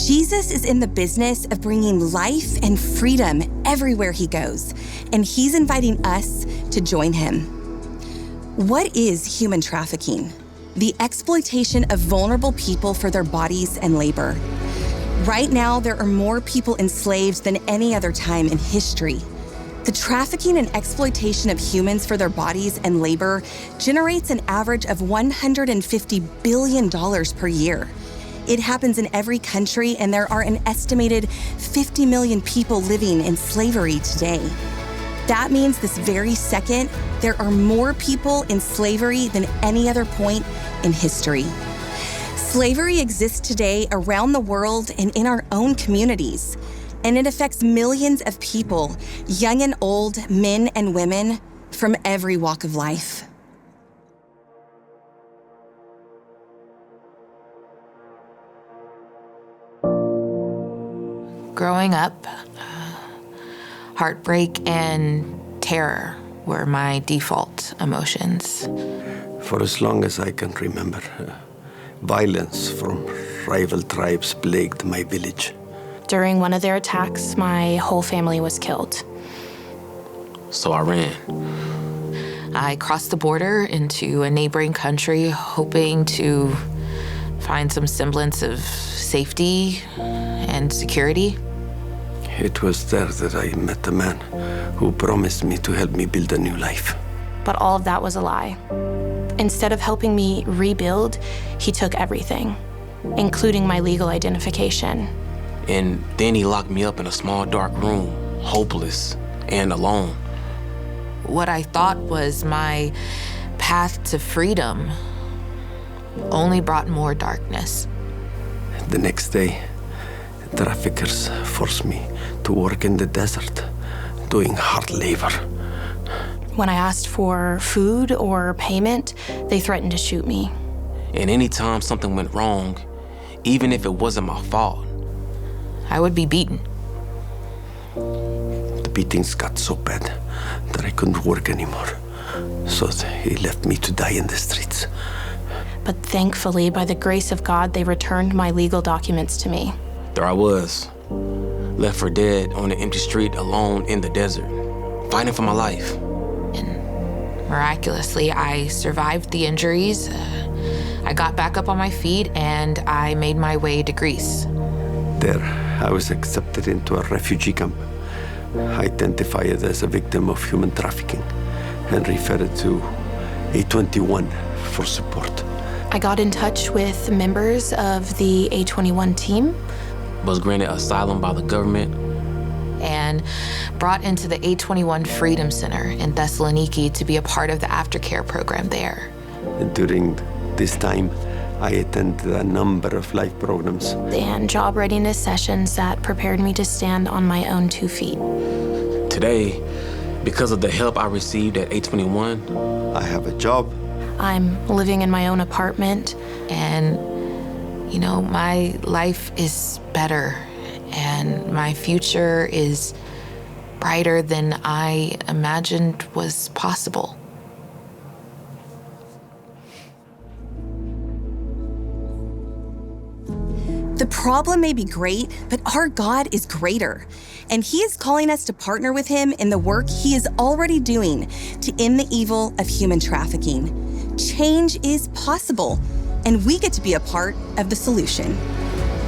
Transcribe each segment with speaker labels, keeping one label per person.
Speaker 1: Jesus is in the business of bringing life and freedom everywhere he goes, and he's inviting us to join him. What is human trafficking? The exploitation of vulnerable people for their bodies and labor. Right now, there are more people enslaved than any other time in history. The trafficking and exploitation of humans for their bodies and labor generates an average of $150 billion per year. It happens in every country, and there are an estimated 50 million people living in slavery today. That means this very second, there are more people in slavery than any other point in history. Slavery exists today around the world and in our own communities, and it affects millions of people, young and old, men and women, from every walk of life.
Speaker 2: Growing up, heartbreak and terror were my default emotions.
Speaker 3: For as long as I can remember, violence from rival tribes plagued my village.
Speaker 4: During one of their attacks, my whole family was killed.
Speaker 5: So I ran.
Speaker 2: I crossed the border into a neighboring country, hoping to find some semblance of safety and security.
Speaker 3: It was there that I met a man who promised me to help me build a new life.
Speaker 4: But all of that was a lie. Instead of helping me rebuild, he took everything, including my legal identification.
Speaker 5: And then he locked me up in a small, dark room, hopeless and alone.
Speaker 2: What I thought was my path to freedom only brought more darkness.
Speaker 3: The next day, traffickers forced me to work in the desert, doing hard labor.
Speaker 4: When I asked for food or payment, they threatened to shoot me.
Speaker 5: And anytime something went wrong, even if it wasn't my fault,
Speaker 2: I would be beaten.
Speaker 3: The beatings got so bad that I couldn't work anymore. So he left me to die in the streets.
Speaker 4: But thankfully, by the grace of God, they returned my legal documents to me.
Speaker 5: there I was, left for dead on an empty street alone in the desert, fighting for my life.
Speaker 2: And miraculously, I survived the injuries. I got back up on my feet and I made my way to Greece.
Speaker 3: There, I was accepted into a refugee camp, identified as a victim of human trafficking, and referred to A21 for support.
Speaker 4: I got in touch with members of the A21 team.
Speaker 5: Was granted asylum by the government.
Speaker 2: And brought into the A21 Freedom Center in Thessaloniki to be a part of the aftercare program there.
Speaker 3: And during this time, I attended a number of life programs.
Speaker 4: And job readiness sessions that prepared me to stand on my own 2 feet.
Speaker 5: Today, because of the help I received at A21,
Speaker 3: I have a job.
Speaker 4: I'm living in my own apartment.
Speaker 2: And, you know, my life is better and my future is brighter than I imagined was possible.
Speaker 1: The problem may be great, but our God is greater, and He is calling us to partner with Him in the work He is already doing to end the evil of human trafficking. Change is possible, and we get to be a part of the solution.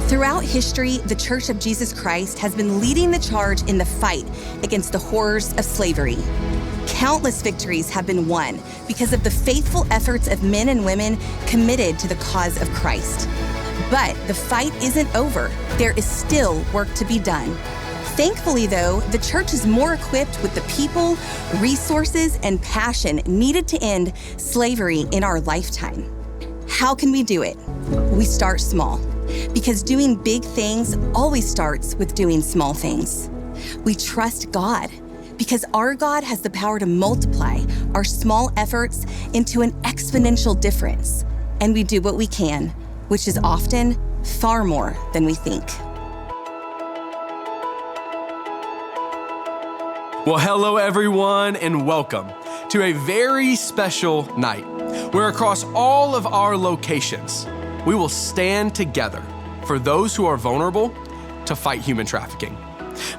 Speaker 1: Throughout history, the Church of Jesus Christ has been leading the charge in the fight against the horrors of slavery. Countless victories have been won because of the faithful efforts of men and women committed to the cause of Christ. But the fight isn't over. There is still work to be done. Thankfully, though, the church is more equipped with the people, resources, and passion needed to end slavery in our lifetime. How can we do it? We start small, because doing big things always starts with doing small things. We trust God, because our God has the power to multiply our small efforts into an exponential difference. And we do what we can, which is often far more than we think.
Speaker 6: Well, hello everyone, and welcome to a very special night where across all of our locations, we will stand together for those who are vulnerable to fight human trafficking.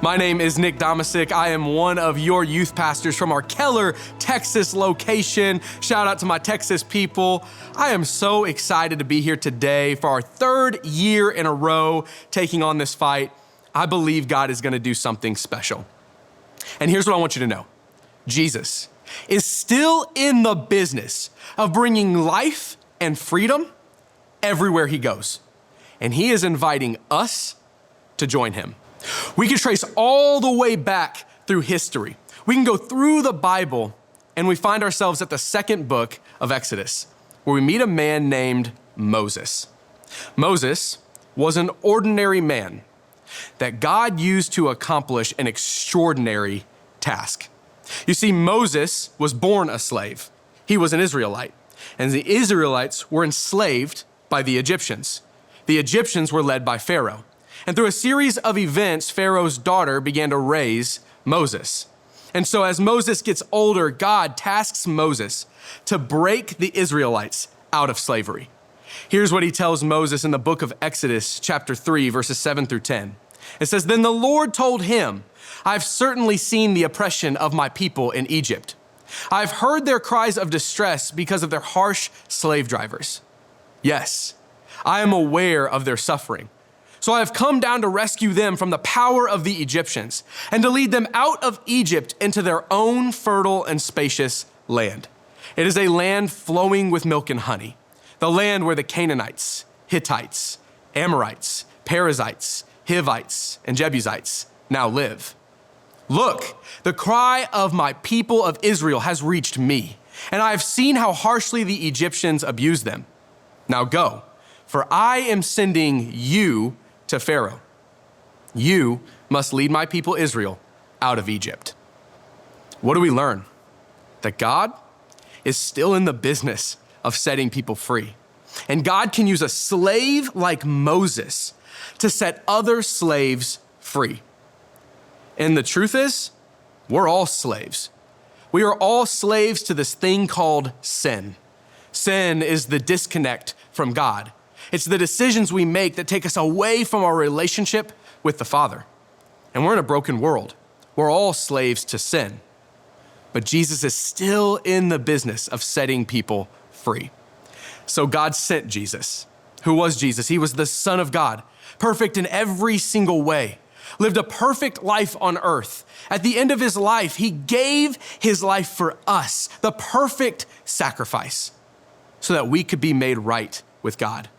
Speaker 6: My name is Nick Domasic. I am one of your youth pastors from our Keller, Texas location. Shout out to my Texas people. I am so excited to be here today for our third year in a row taking on this fight. I believe God is going to do something special. And here's what I want you to know. Jesus is still in the business of bringing life and freedom everywhere he goes. And he is inviting us to join him. We can trace all the way back through history. We can go through the Bible and we find ourselves at the second book of Exodus, where we meet a man named Moses. Moses was an ordinary man that God used to accomplish an extraordinary task. You see, Moses was born a slave. He was an Israelite, and the Israelites were enslaved by the Egyptians. The Egyptians were led by Pharaoh. And through a series of events, Pharaoh's daughter began to raise Moses. And so as Moses gets older, God tasks Moses to break the Israelites out of slavery. Here's what he tells Moses in the book of Exodus, chapter 3, verses 7 through 10. It says, "Then the Lord told him, I've certainly seen the oppression of my people in Egypt. I've heard their cries of distress because of their harsh slave drivers. Yes, I am aware of their suffering. So I have come down to rescue them from the power of the Egyptians and to lead them out of Egypt into their own fertile and spacious land. It is a land flowing with milk and honey, the land where the Canaanites, Hittites, Amorites, Perizzites, Hivites, and Jebusites now live. Look, the cry of my people of Israel has reached me, and I have seen how harshly the Egyptians abuse them. Now go, for I am sending you to Pharaoh. You must lead my people Israel out of Egypt." What do we learn? That God is still in the business of setting people free. And God can use a slave like Moses to set other slaves free. And the truth is, we're all slaves. We are all slaves to this thing called sin. Sin is the disconnect from God. It's the decisions we make that take us away from our relationship with the Father. And we're in a broken world. We're all slaves to sin. But Jesus is still in the business of setting people free. So God sent Jesus. Who was Jesus? He was the Son of God, perfect in every single way, lived a perfect life on earth. At the end of his life, he gave his life for us, the perfect sacrifice, so that we could be made right with God.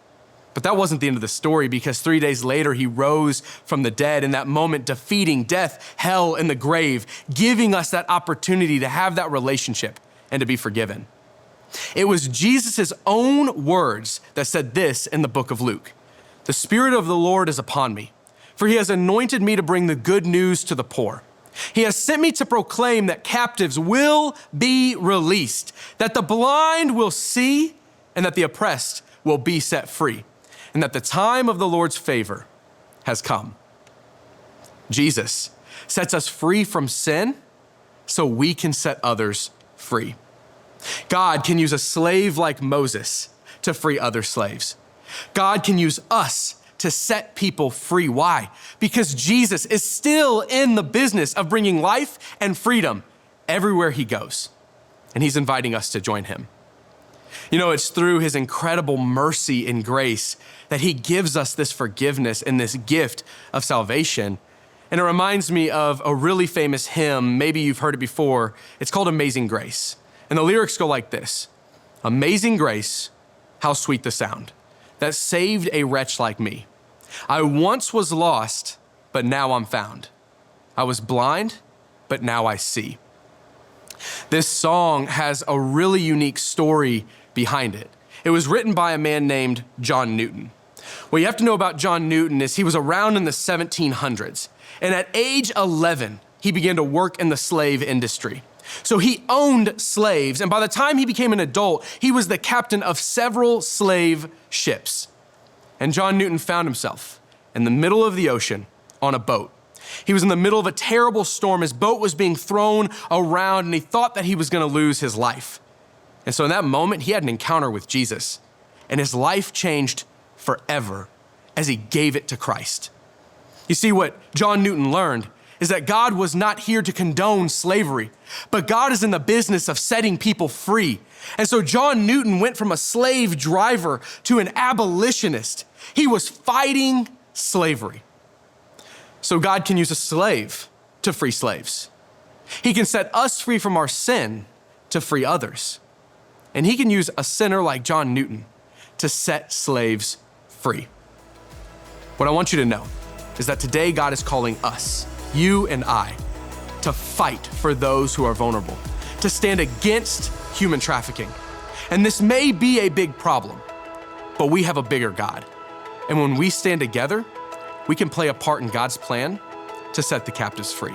Speaker 6: But that wasn't the end of the story, because 3 days later, he rose from the dead, in that moment defeating death, hell, and the grave, giving us that opportunity to have that relationship and to be forgiven. It was Jesus' own words that said this in the book of Luke. "The Spirit of the Lord is upon me, for he has anointed me to bring the good news to the poor. He has sent me to proclaim that captives will be released, that the blind will see, and that the oppressed will be set free, and that the time of the Lord's favor has come." Jesus sets us free from sin so we can set others free. God can use a slave like Moses to free other slaves. God can use us to set people free. Why? Because Jesus is still in the business of bringing life and freedom everywhere he goes, and he's inviting us to join him. You know, it's through his incredible mercy and grace that he gives us this forgiveness and this gift of salvation. And it reminds me of a really famous hymn. Maybe you've heard it before. It's called Amazing Grace. And the lyrics go like this: "Amazing grace, how sweet the sound that saved a wretch like me. I once was lost, but now I'm found. I was blind, but now I see." This song has a really unique story behind it. It was written by a man named John Newton. What you have to know about John Newton is he was around in the 1700s. And at age 11, he began to work in the slave industry. So he owned slaves. And by the time he became an adult, he was the captain of several slave ships. And John Newton found himself in the middle of the ocean on a boat. He was in the middle of a terrible storm. His boat was being thrown around, and he thought that he was going to lose his life. And so in that moment, he had an encounter with Jesus, and his life changed forever. as he gave it to Christ. You see, what John Newton learned is that God was not here to condone slavery, but God is in the business of setting people free. And so John Newton went from a slave driver to an abolitionist. He was fighting slavery. So God can use a slave to free slaves. He can set us free from our sin to free others. And he can use a sinner like John Newton to set slaves free. What I want you to know is that today God is calling us, you and I, to fight for those who are vulnerable, to stand against human trafficking. And this may be a big problem, but we have a bigger God. And when we stand together, we can play a part in God's plan to set the captives free.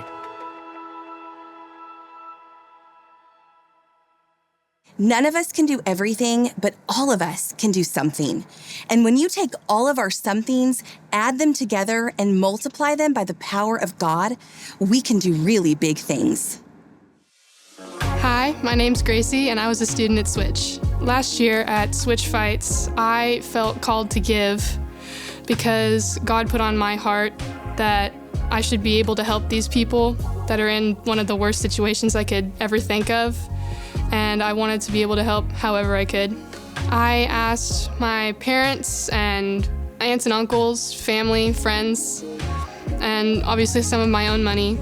Speaker 1: None of us can do everything, but all of us can do something. And when you take all of our somethings, add them together, and multiply them by the power of God, we can do really big things.
Speaker 7: Hi, my name's Gracie, and I was a student at Switch. Last year at Switch Fights, I felt called to give because God put on my heart that I should be able to help these people that are in one of the worst situations I could ever think of. And I wanted to be able to help however I could. I asked my parents and aunts and uncles, family, friends, and obviously some of my own money.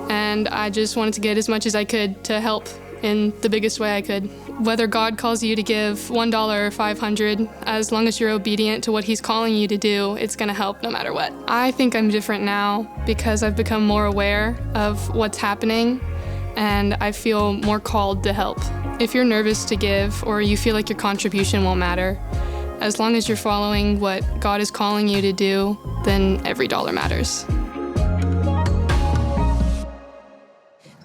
Speaker 7: And I just wanted to get as much as I could to help in the biggest way I could. Whether God calls you to give $1 or $500, as long as you're obedient to what he's calling you to do, it's gonna help no matter what. I think I'm different now because I've become more aware of what's happening, and I feel more called to help. If you're nervous to give or you feel like your contribution won't matter, as long as you're following what God is calling you to do, then every dollar matters.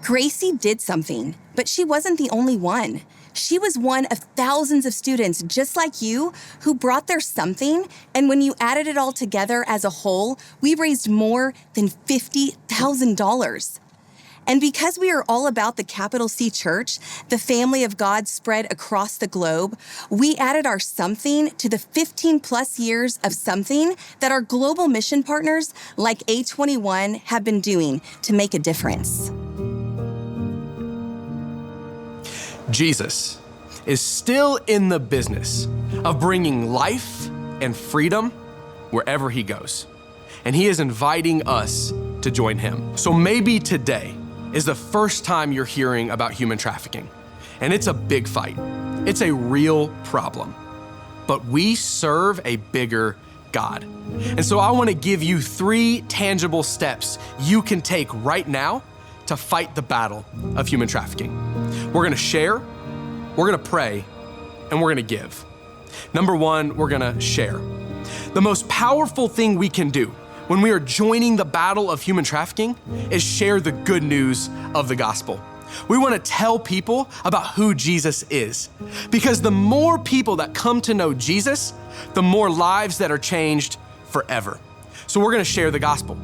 Speaker 1: Gracie did something, but she wasn't the only one. She was one of thousands of students just like you who brought their something, and when you added it all together as a whole, we raised more than $50,000. And because we are all about the capital C Church, the family of God spread across the globe, we added our something to the 15 plus years of something that our global mission partners like A21 have been doing to make a difference.
Speaker 6: Jesus is still in the business of bringing life and freedom wherever he goes. And he is inviting us to join him. So maybe today is the first time you're hearing about human trafficking. And it's a big fight. It's a real problem. But we serve a bigger God. And so I want to give you 3 tangible steps you can take right now to fight the battle of human trafficking. We're going to share, we're going to pray, and we're going to give. Number 1, we're going to share. The most powerful thing we can do when we are joining the battle of human trafficking is share the good news of the gospel. We want to tell people about who Jesus is, because the more people that come to know Jesus, the more lives that are changed forever. So we're going to share the gospel.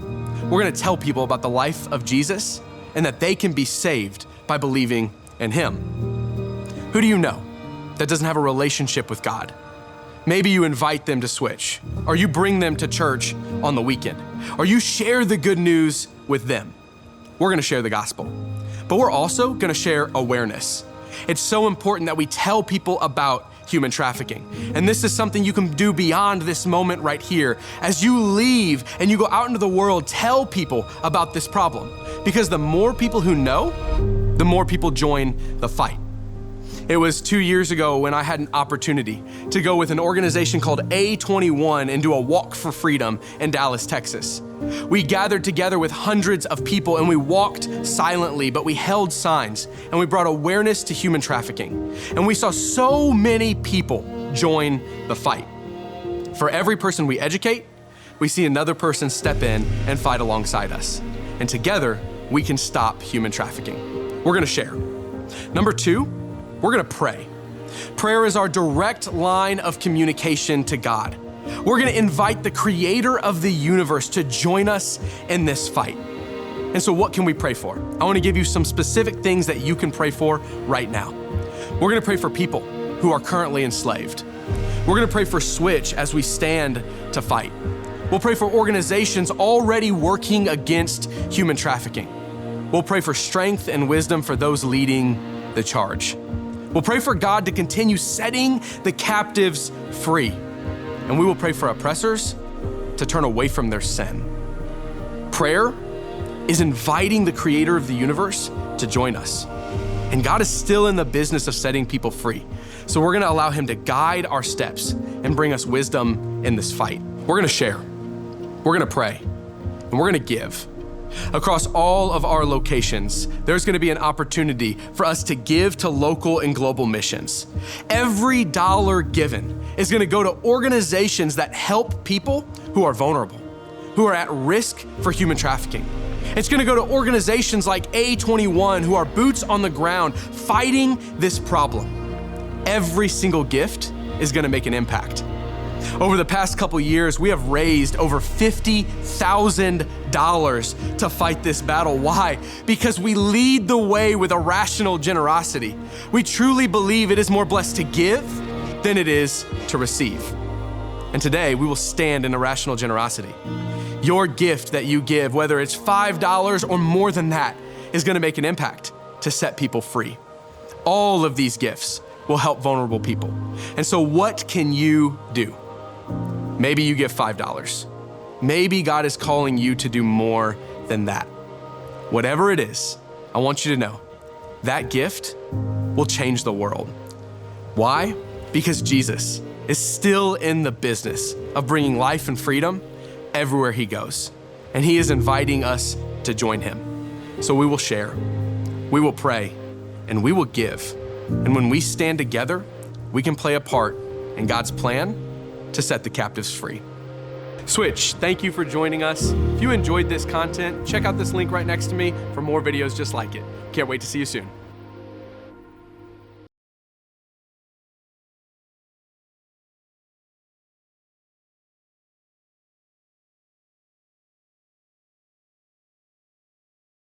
Speaker 6: We're going to tell people about the life of Jesus and that they can be saved by believing in him. Who do you know that doesn't have a relationship with God? Maybe you invite them to Switch, or you bring them to church on the weekend, or you share the good news with them. We're gonna share the gospel, but we're also gonna share awareness. It's so important that we tell people about human trafficking. And this is something you can do beyond this moment right here. As you leave and you go out into the world, tell people about this problem, because the more people who know, the more people join the fight. It was 2 years ago when I had an opportunity to go with an organization called A21 and do a walk for freedom in Dallas, Texas. We gathered together with hundreds of people and we walked silently, but we held signs and we brought awareness to human trafficking. And we saw so many people join the fight. For every person we educate, we see another person step in and fight alongside us. And together, we can stop human trafficking. We're gonna share. Number 2, we're gonna pray. Prayer is our direct line of communication to God. We're gonna invite the creator of the universe to join us in this fight. And so what can we pray for? I wanna give you some specific things that you can pray for right now. We're gonna pray for people who are currently enslaved. We're gonna pray for Switch as we stand to fight. We'll pray for organizations already working against human trafficking. We'll pray for strength and wisdom for those leading the charge. We'll pray for God to continue setting the captives free. And we will pray for oppressors to turn away from their sin. Prayer is inviting the creator of the universe to join us. And God is still in the business of setting people free. So we're gonna allow him to guide our steps and bring us wisdom in this fight. We're gonna share, we're gonna pray, and we're gonna give. Across all of our locations, there's gonna be an opportunity for us to give to local and global missions. Every dollar given is gonna go to organizations that help people who are vulnerable, who are at risk for human trafficking. It's gonna go to organizations like A21 who are boots on the ground fighting this problem. Every single gift is gonna make an impact. Over the past couple years, we have raised over $50,000 to fight this battle. Why? Because we lead the way with irrational generosity. We truly believe it is more blessed to give than it is to receive. And today, we will stand in irrational generosity. Your gift that you give, whether it's $5 or more than that, is gonna make an impact to set people free. All of these gifts will help vulnerable people. And so what can you do? Maybe you give $5. Maybe God is calling you to do more than that. Whatever it is, I want you to know that gift will change the world. Why? Because Jesus is still in the business of bringing life and freedom everywhere he goes. And he is inviting us to join him. So we will share, we will pray, and we will give. And when we stand together, we can play a part in God's plan to set the captives free. Switch, thank you for joining us. If you enjoyed this content, check out this link right next to me for more videos just like it. Can't wait to see you soon.